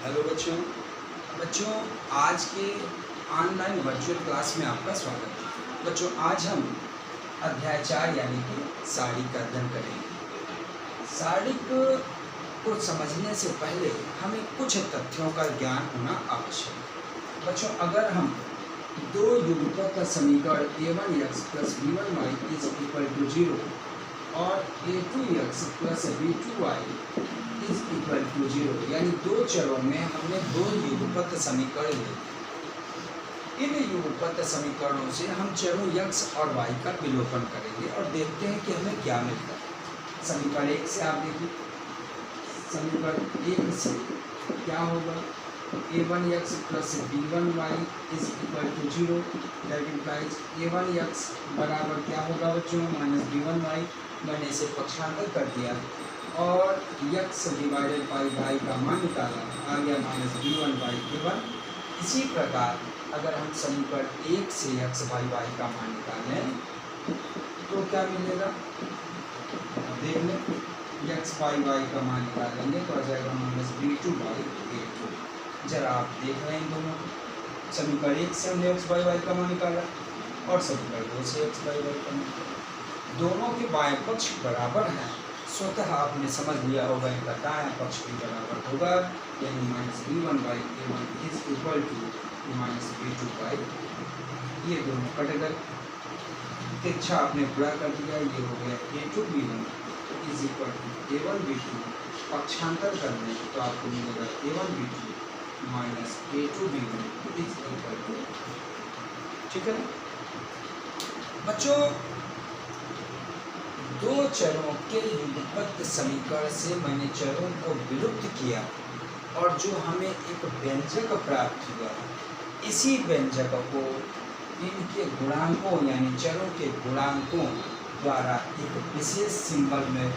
Hello बच्चों। बच्चों, आज के ऑनलाइन वर्चुअल क्लास में आपका स्वागत है। बच्चों, आज हम अध्याय 4 यानी कि साड़ी का अध्ययन करेंगे। साड़ी को समझने से पहले हमें कुछ तथ्यों का ज्ञान होना आवश्यक है। बच्चों, अगर हम दो युग्मकों का समीकरण a1x + b1y = 0 और a2x + b2y = 0 यानी दो चरों में हमने दो युगपत समीकरण लिए। इन युगपत समीकरणों से हम चरों x और y का विलोपन करेंगे और देखते हैं कि हमें क्या मिलता है। समीकरण 1 से आप देखिए, समीकरण 1 से क्या होगा, a1x + b1y = 0 that implies a1x बराबर क्या होगा बच्चों, -b1y। मैंने इसे पक्षांतर कर दिया और x डिवाइडेड बाई y का मान निकाला, आ गया -b1y a1। इसी प्रकार अगर हम समीकरण 1 से x बाई y का मान निकालें तो क्या मिलेगा, देख लें। x बाई y का मान निकालेंगे तो आ जाएगा -b2y a2। जरा आप देख रहे हैं दोनों, समीकरण 1 से हमने x बाई y का मान निकाला और समीकरण 2 से x बाई y का मान। दोनों के बाएं पक्ष बराबर हैं, स्वतः आपने समझ लिया होगा इनका दायां पक्ष भी बराबर होगा, यानी -b1y a1 = -b2y। ये दोनों कट गए, तिरछा आपने पूरा कर दिया, ये हो गया a2b1 = a1b2। पक्षांतर करने तो आपको मिलेगा a1b2 - a2b1 = ठीक है बच्चों। दो चरों के युगपत समीकरण से मैंने चरों को विलुप्त किया और जो हमें एक व्यंजक प्राप्त हुआ, इसी व्यंजक को इनके गुणांकों यानी चरों के गुणांकों द्वारा एक विशेष सिंबल में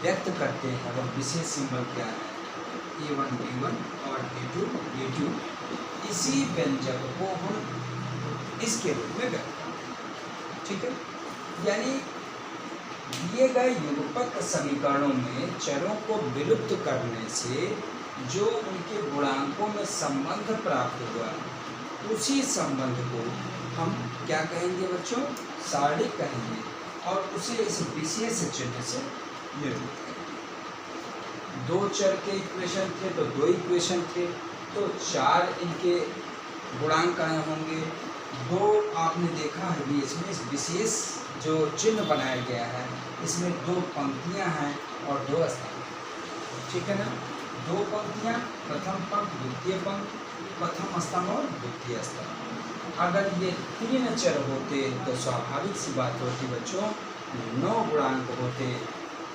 व्यक्त करते हैं। वह विशेष सिंबल क्या है, a1 b1 और a2 b2। इसी व्यंजक को हम इसके रूप में व्यक्त करते हैं, ठीक है। यानी दिए गए युगपत समीकरणों में चरों को विलुप्त करने से जो उनके गुणांकों में संबंध प्राप्त हुआ, उसी संबंध को हम क्या कहेंगे बच्चों, साड़ी कहेंगे और उसे इस विशेष चिन्ह से निरूपित करेंगे। दो चर के इक्वेशन थे तो दो इक्वेशन थे, तो 4 इनके गुणांक आए होंगे। दो आपने देखा है भी, इसमें इस विशेष जो चिन्ह बनाया गया है इसमें 2 पंक्तियां हैं और 2 स्थान, ठीक है ना। 2 पंक्तियां, प्रथम पंक्ति द्वितीय पंक्ति, प्रथम स्थान और द्वितीय स्थान। अगर ये 3 चर होते तो स्वाभाविक सी बात होती बच्चों, 9 गुणांक होते,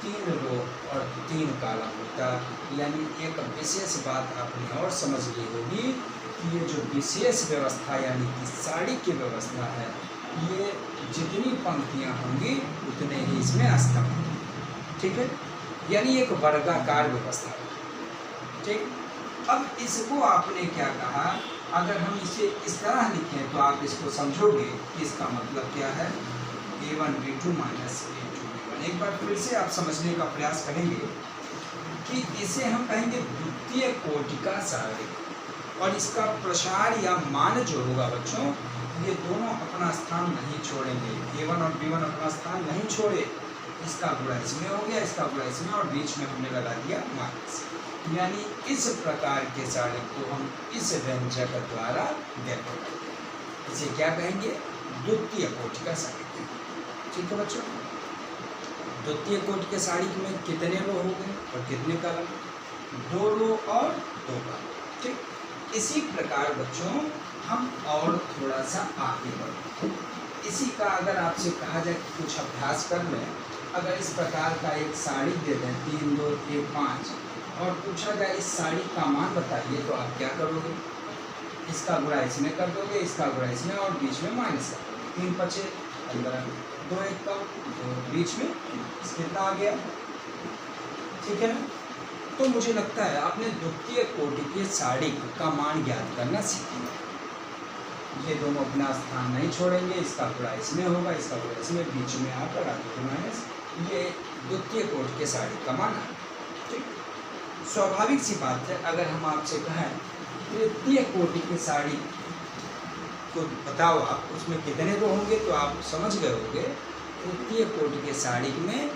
3 रो और 3 कॉलम होता। यानी एक विशेष बात आपने और समझ ली होगी कि ये जो विशेष व्यवस्था यानी कि साड़ी की व्यवस्था है, ये जितनी पंक्तियां होंगी उतने ही इसमें स्तंभ होंगे, ठीक है। यानी एक वर्गाकार व्यवस्था, ठीक। अब इसको आपने क्या कहा, अगर हम इसे इस तरह लिखें तो आप इसको समझोगे कि इसका मतलब क्या है, a1b2 - a2b1। एक बार फिर से आप समझने का प्रयास करेंगे कि इसे हम कहेंगे द्वितीय कोटि का साड़ी, और इसका प्रसार या मान जो होगा बच्चों, ये दोनों अपना स्थान नहीं छोड़ेंगे। a1 और b1 अपना स्थान नहीं छोड़े, इसका गुणा इसमें हो गया, इसका गुणा इसमें, और बीच में हमने लगा दिया माइनस। यानी इस प्रकार के साड़ी को हम इस व्यंजक द्वारा व्यक्त करेंगे। इसे क्या कहेंगे, द्वितीय कोटि का साड़ी, ठीक है बच्चों। द्वितीय कोटि के साड़ी में कितने रो हो गए और कितने कॉलम, 2 रो और 2 कॉलम, ठीक। इसी प्रकार बच्चों हम और थोड़ा सा आगे बढ़ें। इसी का अगर आपसे कहा जाए कि कुछ अभ्यास कर लें, अगर इस प्रकार का एक साड़ी दे दें 3 2 1 5 और पूछा जाए इस साड़ी का मान बताइए, तो आप क्या करोगे, इसका गुणा इसमें कर दोगे, इसका गुणा इसमें और बीच में माइनस कर दोगे। 3 5 15, 2 1 कम, तो बीच में कितना आ गया, ठीक है ना। तो मुझे लगता है आपने द्वितीय कोटि के साड़ी का मान ज्ञात करना सीखा। ये दोनों अपना स्थान नहीं छोड़ेंगे, इसका गुणा इसमें होगा, इसका गुणा इसमें, बीच में आप लगा दोगे माइनस। ये द्वितीय कोटि के साड़ी का मान है, ठीक। स्वाभाविक सी बात है, अगर हम आपसे कहें तृतीय कोटि की साड़ी को बताओ आप उसमें कितने रो होंगे, तो आप समझ गए होंगे तृतीय कोटि के साड़ी में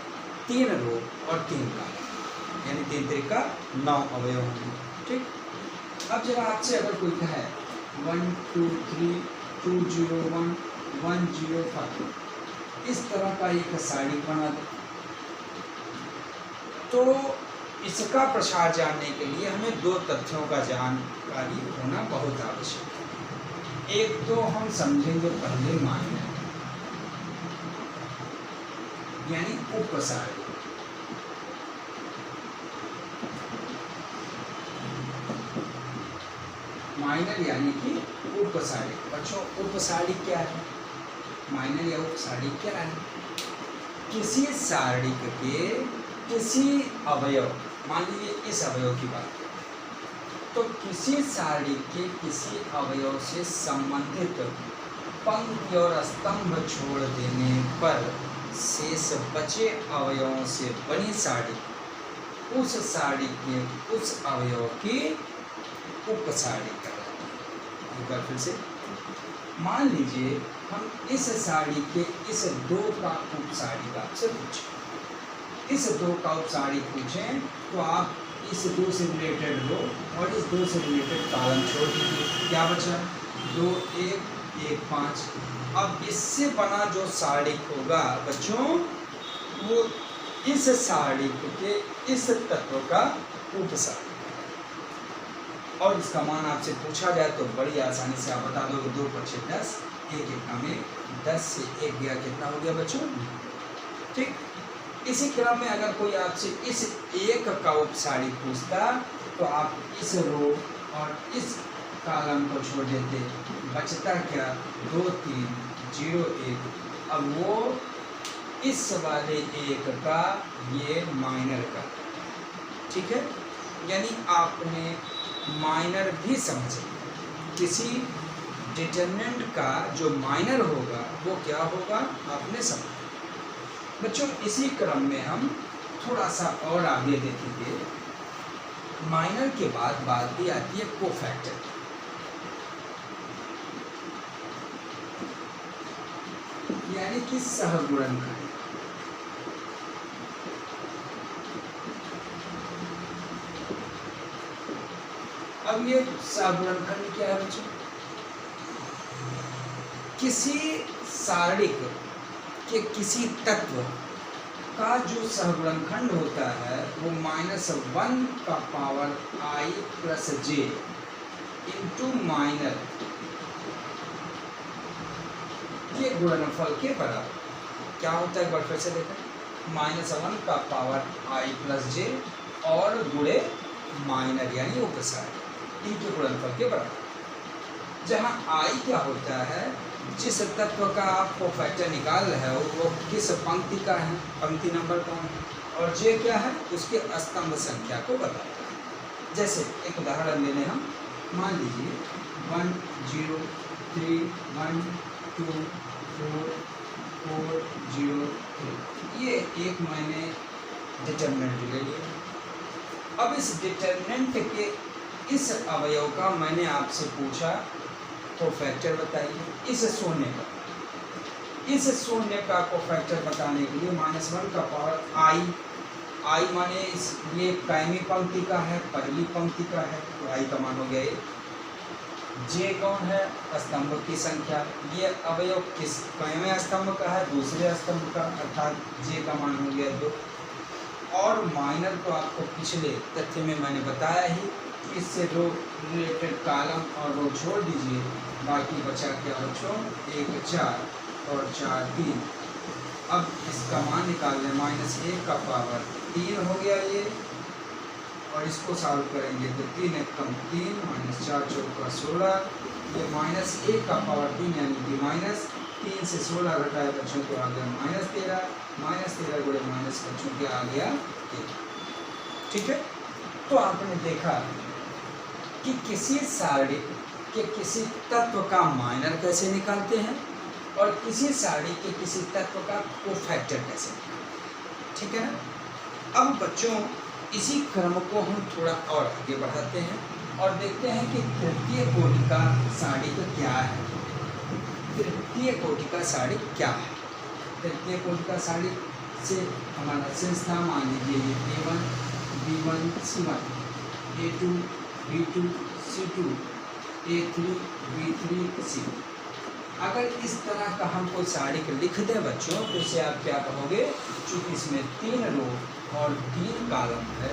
3 रो और 3 कॉलम, यानी 3 त्रिका 9 अवयव होंगे। ठीक, अब जरा आपसे अगर कोई कहे 1 2 3 2 0 1 1 0 5 इस तरह का एक साड़ी बना दो, तो इसका प्रसार जानने के लिए हमें 2 तथ्यों का जानकारी होना बहुत आवश्यक है। एक तो हम समझेंगे पहले माइनर यानी उपसारी, माइनर यानी कि उपसारी। बच्चों उपसारी क्या है, माइनर या उपसारी क्या है? किसी सारणिक के किसी अवयव, मान लीजिए इस अवयव की बात करें, तो किसी सारणी के किसी अवयव से संबंधित पंक्ति और स्तंभ छोड़ देने पर शेष बचे अवयवों से बनी सारणी उस सारणी के उस अवयव की उपसारणी कहलाती है। एक बार फिर से, मान लीजिए हम इस सारणी के इस 2 का उपसारणी आपसे पूछें, इस 2 का उपसारणी पूछें तो आप इस 2 से रिलेटेड रो और इस 2 से रिलेटेड कॉलम छोड़ दीजिए। क्या बचा? 2 1 1 5। अब इससे बना जो सारणिक होगा बच्चों, वो इस सारणिक के इस तत्व का उपसारणिक, और इसका मान आपसे पूछा जाए तो बड़ी आसानी से आप बता दोगे 2 × 5 = 10, 1 1 में 10 से 1 गया, कितना हो गया बच्चों? ठीक, इसी क्रम में अगर कोई आपसे इस 1 का उपसारी पूछता तो आप इस रो और इस कॉलम को छोड़ देते, बचता क्या? 2 3 0 1। अब वो इस वाले 1 का ये माइनर का, ठीक है, यानी आपने माइनर भी समझे। किसी डिटरमिनेंट का जो माइनर होगा वो क्या होगा आपने समझा। बच्चों इसी क्रम में हम थोड़ा सा और आगे देखेंगे। माइनर के बाद बात भी आती है कोफैक्टर, यानी कि सहगुणनखंड। अब ये सहगुणनखंड क्या है बच्चों? किसी सारणिक के किसी तत्व का जो सहगुणनखंड होता है वो -1 का power I + j into minor के गुणनफल के बराबर। क्या होता है एक बार फिर से देखें, -1 का पावर I + j और गुणे माइनर यानी उपसारी, इनके गुणनफल के बराबर। जहाँ I क्या होता है, जिस तत्व का आपको फैक्टर निकाल रहे हो वो किस पंक्ति का है, पंक्ति नंबर कौन है, और जे क्या है, उसके स्तंभ संख्या को बताता है। जैसे एक उदाहरण लेने हम, मान लीजिए 1 0 3 1 2 4 4 0 3, ये एक मैंने डिटरमिनेंट ले लिया। अब इस डिटरमिनेंट के इस अवयव का मैंने आपसे पूछा कोफैक्टर बताइए। इस शून्य का कोफैक्टर बताने के लिए -1 का पावर I माने इस ये कायमी पंक्ति का है, पहली पंक्ति का है, तो I का मान हो गया 1। जे कौन है, स्तंभ की संख्या, ये अवयव किस कायमी स्तंभ का है, दूसरे स्तंभ का, अर्थात जे का मान हो गया 2। और माइनर को आपको पिछले तथ्य में मैंने बताया ही, इससे रो रिलेटेड कॉलम और रो छोड़ दीजिए, बाकी बचा क्या बच्चों? 1 4 और 4 3। अब इसका मान निकाल लें, -1 का पावर 3 हो गया ये, और इसको सॉल्व करेंगे तो 3 1 कम 3 -4 4 16, ये -1 का पावर 3 यानी कि -3 से 16 घटाए बच्चों को आ गया -13, -13 गुणे माइनस बच्चों के आ गया 1। ठीक है, तो आपने देखा कि किसी सारणी के किसी तत्व का माइनर कैसे निकालते हैं और किसी सारणी के किसी तत्व का कोफैक्टर कैसे निकालते हैं। ठीक है ना। अब बच्चों इसी क्रम को हम थोड़ा और आगे बढ़ाते हैं और देखते हैं कि तृतीय कोटि का साड़ी का क्या है। तृतीय कोटि का साड़ी क्या है? तृतीय कोटि का साड़ी से हमारा सेंस था, मान लीजिए ये A1 B1 C1 A2 B2 C2 A3 B3 C। अगर इस तरह का हम कोई साड़ी को लिख दें बच्चों तो इसे आप क्या कहोगे? चूँकि इसमें 3 रो और 3 कॉलम है,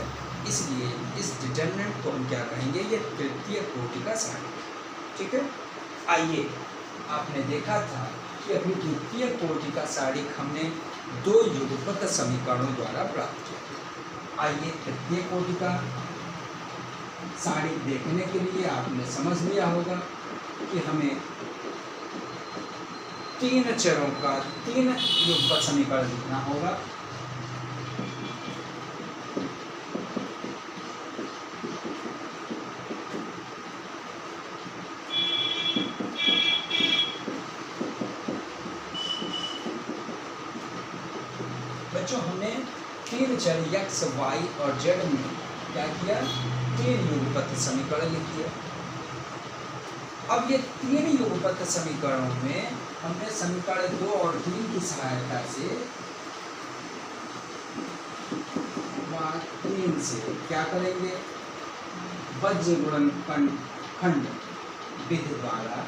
इसलिए इस डिटरमिनेंट को हम क्या कहेंगे? ये तृतीय कोटि का साड़ी। ठीक है, आइए, आपने देखा था कि अभी द्वितीय कोटि का साड़ी हमने 2 युगपत समीकरणों द्वारा प्राप्त किया। आइए, तृतीय कोटि का साड़ी देखने के लिए आपने समझ लिया होगा कि हमें 3 चरों का 3 युगपत समीकरण लिखना होगा। बच्चों, हमने 3 चर x, y और z में क्या किया? 3 युगपत समीकरण लिख दिया। अब ये 3 युगपत समीकरणों में हमने समीकरण 2 और 3 की सहायता से 3 से क्या करेंगे? वज्र गुणनखंड खंड विधि द्वारा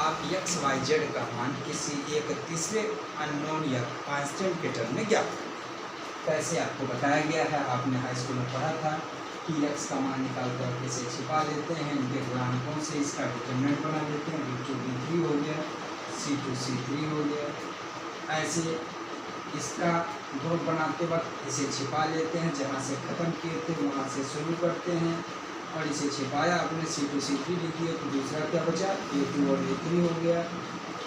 आप x, y, z का मान किसी एक तीसरे अननोन या कांस्टेंट के टर्म में ज्ञात करें। कैसे आपको बताया गया है, आपने हाई स्कूल में पढ़ा था कि x का मान निकाल कर इसे छिपा लेते हैं, इनके गुणांकों से इसका डिटरमिनेंट बना लेते हैं। B2 B3 हो गया, C2 C3 हो गया। ऐसे इसका ग्रुप बनाते वक्त इसे छिपा लेते हैं, जहाँ से ख़त्म किए थे वहाँ से शुरू करते हैं और इसे छिपाया आपने, C2 C3 लिख दिया तो दूसरा क्या बचा? A2 और A3 हो गया।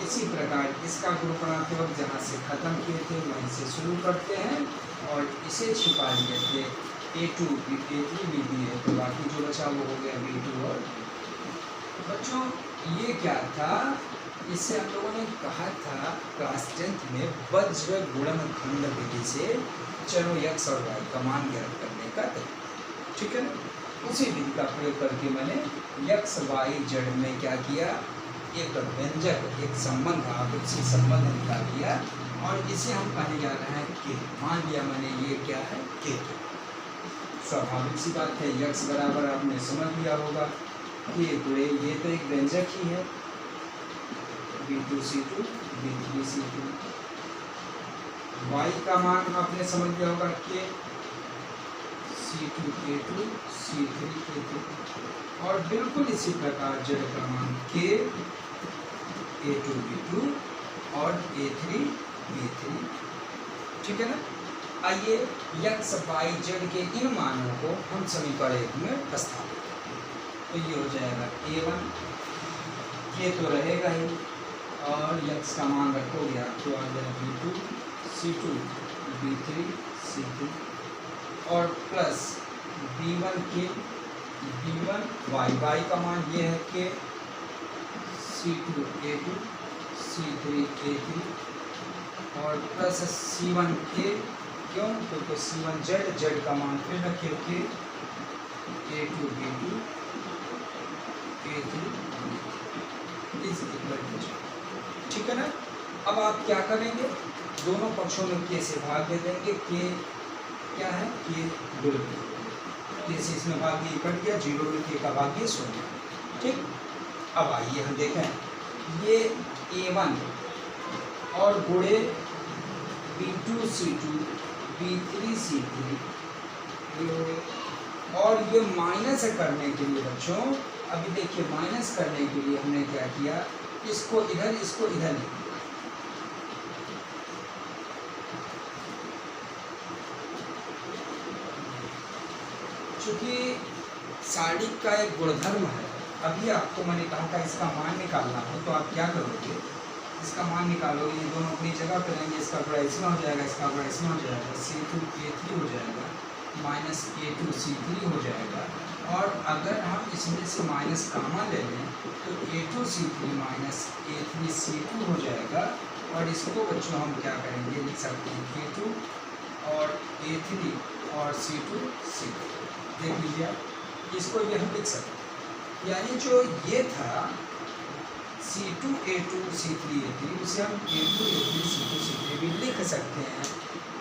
इसी प्रकार इसका ग्रुप बनाते वक्त जहाँ से ख़त्म किए थे वहीं से शुरू करते हैं और इसे छिपा लिए थे A2 A3 लिख दिए तो बाकी जो बचा वो हो गया B2 और बच्चों ये क्या था? इससे हम लोगों ने कहा था क्लास 10th में वज्र गुणनखंड विधि से चरों x और y का मान ज्ञात करने का तरीका। ठीक है ना? उसी विधि का प्रयोग करके मैंने x, y, z में क्या किया? एक व्यंजक, एक संबंध, आपसी संबंध निकाल दिया और इसे हम कहने जा रहे हैं के। मान लिया मैंने ये क्या है? के। स्वाभाविक सी बात है, x बराबर आपने समझ लिया होगा के गुणे ये तो एक व्यंजक ही है B2 C2 B3 C2। y का मान आपने समझ लिया होगा के C2 K2 C3 K3 और बिल्कुल इसी प्रकार z का मान के A2 B2 और A3 B3। ठीक है ना? आइए x, y, z के इन मानों को हम समीकरण 1 में प्रस्तावित करें। तो ये हो जाएगा A1 के तो रहेगा ही और x का मान रखोगे आप तो आ जाएगा B2 C2 B3 C3 और प्लस B1 के B1 y का मान ये है कि C2 A2 C3 A3 और प्लस C1 के, क्यों? क्योंकि C1 Z का मान फिर रखे के A2 B2 A3 इस इक्वल टू। ठीक है ना? अब आप क्या करेंगे? दोनों पक्षों में के से भाग दे देंगे। के क्या है? के गुण के से इसमें भाग दिए कट गया, 0 में के का भाग दिए 0। ठीक, अब आइए हम देखें ये A1 और गुणे B2 C2 B3 C3 और ये माइनस करने के लिए बच्चों, अभी देखिए माइनस करने के लिए हमने क्या किया? इसको इधर लिख दिया। चूंकि साड़ी का एक गुणधर्म है, अभी आपको मैंने कहा था इसका मान निकालना हो तो आप क्या करोगे? इसका मान निकालोगे, ये दोनों अपनी जगह पर रहेंगे, इसका गुणा इसमें हो जाएगा, इसका गुणा इसमें हो जाएगा, C2 K3 हो जाएगा माइनस A2 C3 हो जाएगा। और अगर हम इसमें से माइनस कॉमन ले लें तो A2 C3 minus A3 C2 हो जाएगा और इसको बच्चों हम क्या करेंगे? लिख सकते हैं K2 और A3 और C2 C2 देख लीजिए आप, इसको ये हम लिख सकते हैं। यानी जो ये था C2 A2 C3 A3, उसे हम A2 A3 C2 C3 भी लिख सकते हैं।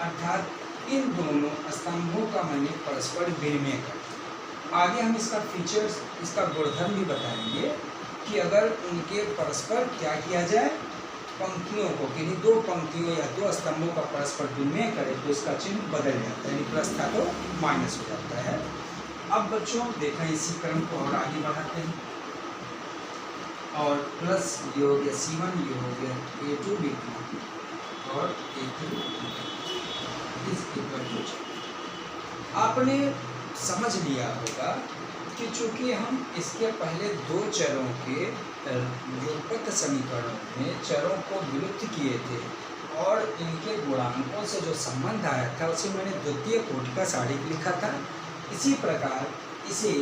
अर्थात इन दोनों स्तंभों का मैंने परस्पर विनिमय कर। आगे हम इसका फीचर्स, इसका गुणधर्म भी बताएंगे कि अगर उनके परस्पर क्या किया जाए, पंक्तियों को, किन्हीं दो पंक्तियों या दो स्तंभों का परस्पर विनिमय करें तो इसका चिन्ह बदल जाता है, यानी प्लस था तो माइनस हो जाता है। अब बच्चों देखें, इसी क्रम को और आगे बढ़ाते हैं और प्लस ये हो गया C1, ये हो गया A2 B2 और A3 इज इक्वल टू। आपने समझ लिया होगा कि चूंकि हम इसके पहले दो चरों के व्युत्पत्ति समीकरणों में चरों को विलुप्त किए थे और इनके गुणांकों से जो संबंध आया था उसे मैंने द्वितीय कोटि का सारणिक लिखा था। इसी प्रकार इसे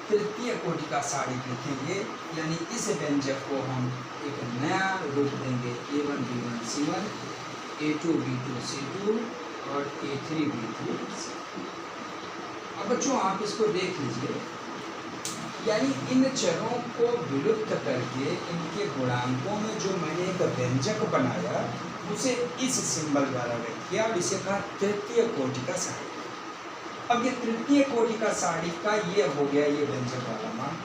तृतीय कोटि का सारणिक लिखेंगे, यानी इस व्यंजक को हम एक नया रूप देंगे A1 B1 C1, A2 B2 C2 और A3 B3 C2। अब बच्चों आप इसको देख लीजिए, यानी इन चरों को विलुप्त करके इनके गुणांकों में जो मैंने एक व्यंजक बनाया उसे इस सिंबल द्वारा व्यक्त किया और इसे कहा तृतीय कोटि का सारणिक। अब ये तृतीय कोटि का सारणिक का ये हो गया ये व्यंजक वाला मान।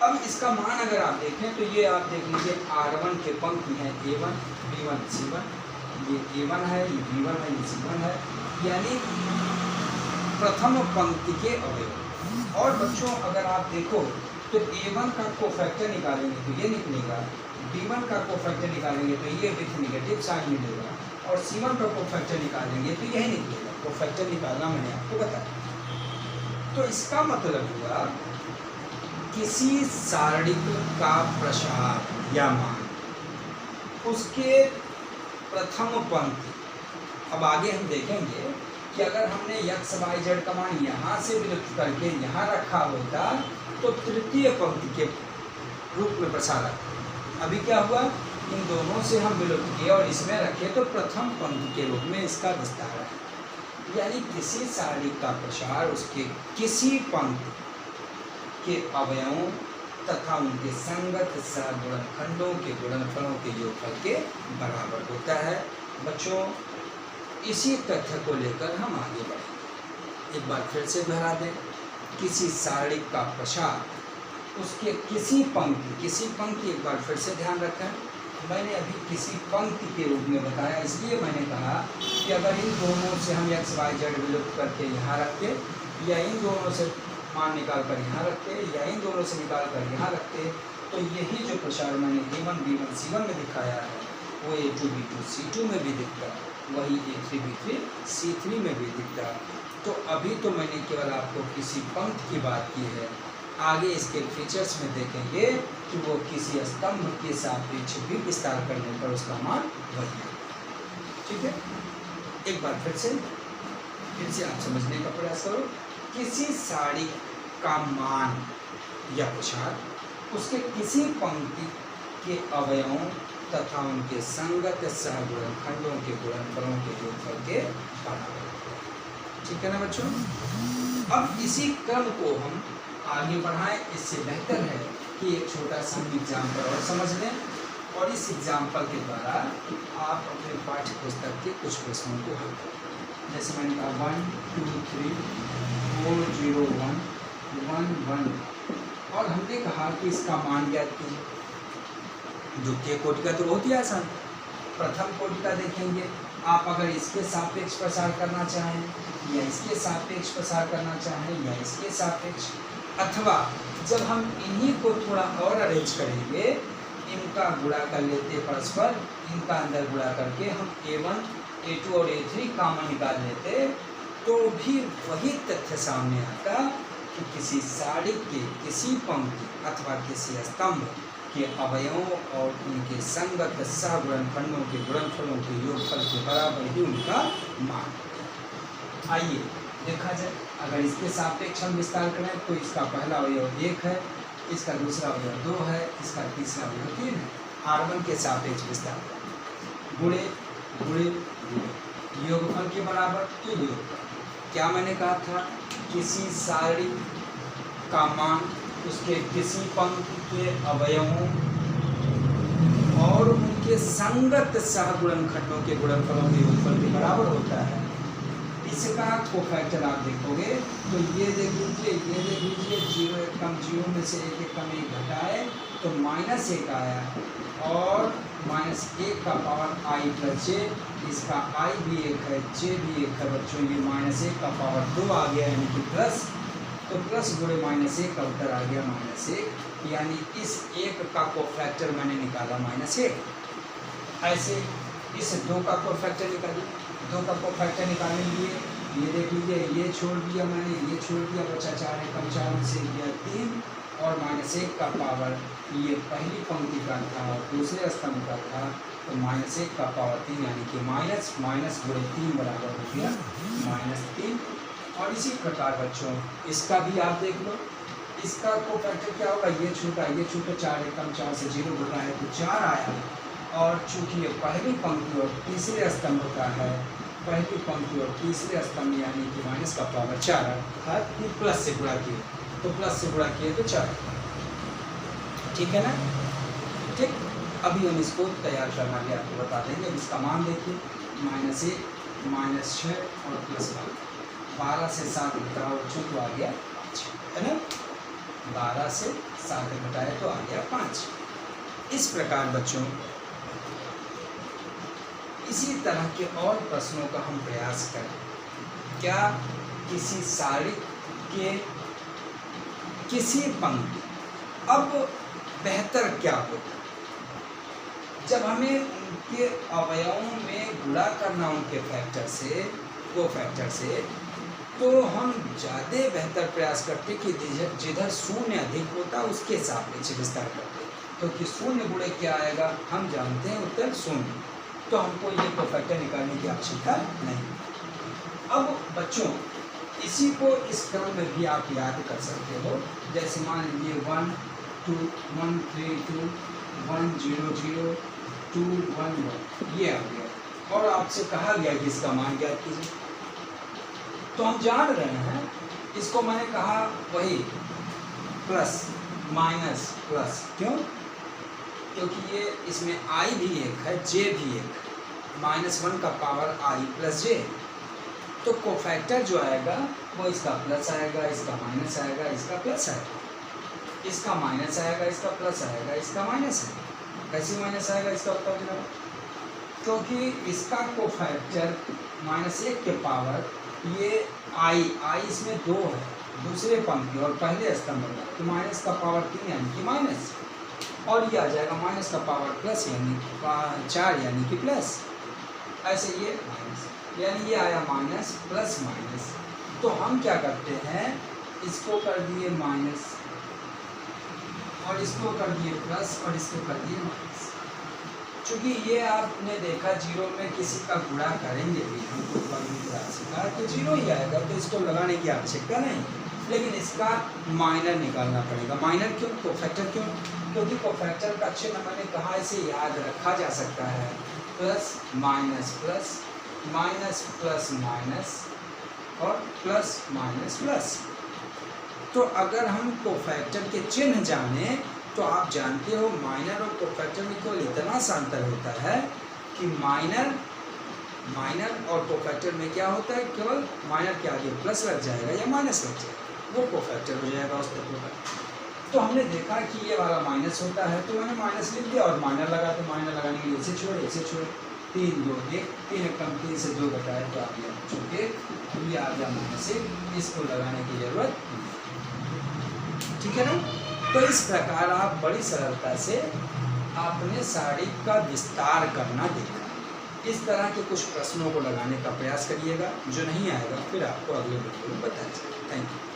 अब इसका मान अगर आप देखें तो ये आप देख लीजिए R1 के पंक्ति हैं A1 B1 C1, ये A1 है, ये B1 है, ये C1 है, यानी प्रथम पंक्ति के अवयव। और बच्चों अगर आप देखो तो A1 का कोफैक्टर निकालेंगे तो ये निकलेगा, B1 का कोफैक्टर निकालेंगे तो ये विथ नेगेटिव साइन मिलेगा और C1 का कोफैक्टर निकालेंगे तो यही निकलेगा। कोफैक्टर निकालना मैंने आपको बताया। तो इसका मतलब हुआ किसी सारणिक का प्रसार या मान उसके प्रथम पंक्ति। अब आगे हम देखेंगे कि अगर हमने x y z का मान यहाँ से विलुप्त करके यहाँ रखा होता तो तृतीय पंक्ति के रूप में प्रसार आता। अभी क्या हुआ, इन दोनों से हम विलुप्त किए और इसमें रखे तो प्रथम पंक्ति के रूप में इसका विस्तार है। यानी किसी सारणिक का प्रसार उसके किसी पंक्ति के अवयवों तथा उनके संगत सहगुणनखंडों के गुणनफलों के योगफल के बराबर होता है। बच्चों इसी तथ्य को लेकर हम आगे बढ़ेंगे। एक बार फिर से दोहरा दें, किसी सारणिक का प्रसार उसके किसी पंक्ति एक बार फिर से ध्यान रखें, मैंने अभी किसी पंक्ति के रूप में बताया, इसलिए मैंने कहा कि अगर इन दोनों से हम x y z विलुप्त करके यहाँ रखते या इन दोनों से मान निकाल कर यहाँ रखते या इन दोनों से निकाल कर यहाँ रखते तो यही जो प्रसार मैंने A1 B1 C1 में दिखाया है वो A2 B2 C2 में भी दिखता, वही A3 B3 C3 में भी दिखता। तो अभी तो मैंने केवल आपको किसी पंक्ति की बात की है, आगे इसके फीचर्स में देखेंगे कि वो किसी स्तंभ के सापेक्ष भी विस्तार करने पर उसका मान वही है। ठीक है, एक बार फिर से आप समझने का प्रयास करो। किसी सारणिक का मान या प्रसार उसके किसी पंक्ति के अवयवों तथा उनके संगत सहगुणनखंडों के गुणनफलों के योगफल के बराबर होता है। ठीक है ना बच्चों। अब इसी क्रम को हम आगे बढ़ाएं, इससे बेहतर है कि एक छोटा सा एग्जाम्पल और समझ लें और इस एग्जाम्पल के द्वारा आप अपने पाठ्य पुस्तक के कुछ प्रश्नों को हल करें। जैसे मैंने कहा 1 2 3 4 0 1 1 1 और हमने कहा कि इसका मान ज्ञात कीजिए। द्वितीय कोटि का तो बहुत ही आसान, प्रथम कोटि का देखेंगे आप, अगर इसके सापेक्ष प्रसार करना चाहें या इसके सापेक्ष प्रसार करना चाहें या इसके सापेक्ष, अथवा जब हम इन्हीं को थोड़ा और अरेंज करेंगे, इनका गुणा कर लेते परस्पर, इनका अंदर गुणा करके हम A1 A2 और A3 कॉमन निकाल लेते तो भी वही तथ्य सामने आता कि किसी सारणिक के किसी पंक्ति अथवा किसी स्तंभ के अवयवों और उनके संगत सहगुणनखंडों के गुणनफलों के योगफल के बराबर ही उनका मान। आइए देखा जाए, अगर इसके सापेक्ष हम विस्तार करें तो इसका पहला अवयव 1 है, इसका दूसरा अवयव 2 है, इसका तीसरा अवयव 3 है। R1 के सापेक्ष विस्तार गुणे गुणे गुणे योगफल के बराबर। तो योगफल क्या मैंने कहा था, किसी सारणी का मान उसके किसी पंक्ति के अवयवों और उनके संगत सहगुणनखंडों के गुणनफलों के योगफल के बराबर होता है। इसका कोफैक्टर आप देखोगे तो ये देख लीजिए, जीरो एक कम जीरो में से एक कम एक घटाए तो -1 आया, और -1 का पावर i प्लस जे, इसका i भी 1 है, j भी 1 है बच्चों, ये -1 का पावर 2 आ गया यानी कि प्लस, तो प्लस गुणे -1 का उत्तर आ गया -1, यानी इस 1 का कोफैक्टर मैंने निकाला -1। ऐसे इस 2 का कोफैक्टर निकालिए, 2 का कोफैक्टर निकालने के लिए ये देख लीजिए, ये छोड़ दिया मैंने, ये छोड़ दिया, बचा 4 एकम 4 से गया 3, और -1 का पावर ये पहली पंक्ति का था और दूसरे स्तंभ का था, तो -1 का पावर 3 यानी कि माइनस गुणे 3 बराबर हो गया -3। और इसी प्रकार बच्चों इसका भी आप देख लो, इसका कोफैक्टर क्या होगा, ये छूटा 4 एकम 4 से 0 घटा है तो 4 आया, और चूंकि ये पहली पंक्ति और तीसरे स्तंभ का है, पहली पंक्ति और तीसरे स्तंभ यानी कि माइनस का पावर 4 अर्थात प्लस से गुणा किए, तो प्लस से गुणा किए तो 4, ठीक है ना। ठीक, अभी हम इसको तैयार करना भी आपको बता देंगे। अब इसका मान देखिए, -1 -6 और +12, 12 से 7 घटाओ बच्चों तो आ गया 5, है ना, 12 से 7 घटाए तो आ गया 5। इस प्रकार बच्चों इसी तरह के और प्रश्नों का हम प्रयास करें। क्या किसी सारणी के किसी पंक्ति, अब बेहतर क्या होता जब हमें उनके अवयवों में गुणा करना उनके फैक्टर से, कोफैक्टर से, तो हम ज़्यादा बेहतर प्रयास करते कि जिधर शून्य अधिक होता उसके सापेक्ष विस्तार करते, क्योंकि शून्य गुणे क्या आएगा हम जानते हैं, उत्तर शून्य, तो हमको ये कोफैक्टर निकालने की आवश्यकता नहीं। अब बच्चों इसी को इस क्रम में भी आप याद कर सकते हो, जैसे मान लीजिए 1 2 1 3 2 1 0 0 2 1 1 ये आ गया, और आपसे कहा गया कि इसका मान ज्ञात कीजिए, तो हम जान रहे हैं इसको, मैंने कहा वही प्लस माइनस प्लस, क्यों, क्योंकि ये इसमें i भी 1 है, j भी 1 है, -1 का पावर i प्लस j, तो कोफैक्टर जो आएगा वो इसका प्लस आएगा, इसका माइनस आएगा, इसका प्लस आएगा, इसका माइनस आएगा, इसका प्लस आएगा, इसका माइनस आएगा। कैसे माइनस आएगा इसका उत्तर जनाब, क्योंकि इसका कोफैक्टर -1 के पावर ये i इसमें 2 है, दूसरे पंक्ति और पहले स्तंभ में, तो माइनस का पावर 3 यानी कि माइनस, और ये आ जाएगा माइनस का पावर प्लस यानी 4 यानी कि प्लस, ऐसे ये माइनस, यानी ये आया माइनस प्लस माइनस। तो हम क्या करते हैं, इसको कर दिए माइनस और इसको कर दिए प्लस और इसको कर दिए माइनस। चूँकि ये आपने देखा जीरो में किसी का गुणा करेंगे भी हम कोई वर्ग राशि का तो जीरो ही आएगा, तो इसको लगाने की आवश्यकता नहीं, लेकिन इसका माइनर निकालना पड़ेगा। माइनर क्यों, कोफैक्टर क्यों, क्योंकि कोफैक्टर का चिन्ह मैंने कहा इसे याद रखा जा सकता है, plus minus plus, minus plus minus और प्लस माइनस प्लस। तो अगर हम कोफैक्टर के चिन्ह जाने तो आप जानते हो माइनर और कोफैक्टर में केवल इतना सा अंतर होता है कि माइनर और कोफैक्टर में क्या होता है, केवल माइनर के आगे प्लस लग जाएगा या माइनस लग जाएगा, वो कोफैक्टर हो जाएगा उस तत्व का। तो हमने देखा कि ये वाला माइनस होता है तो मैंने माइनस लिख दिया और माइनर लगा, तो माइनर लगाने के लिए इसे छोड़े 3 2 1 3 कम 3 से 2 घटाए तो आ गया चूँकि ये आ गया -1, इसको लगाने की जरूरत नहीं, ठीक है ना। तो इस प्रकार आप बड़ी सरलता से आपने सारणी का विस्तार करना देखा। इस तरह के कुछ प्रश्नों को लगाने का प्रयास करिएगा, जो नहीं आएगा फिर आपको अगले वीडियो में बताया जाएगा। Thank you.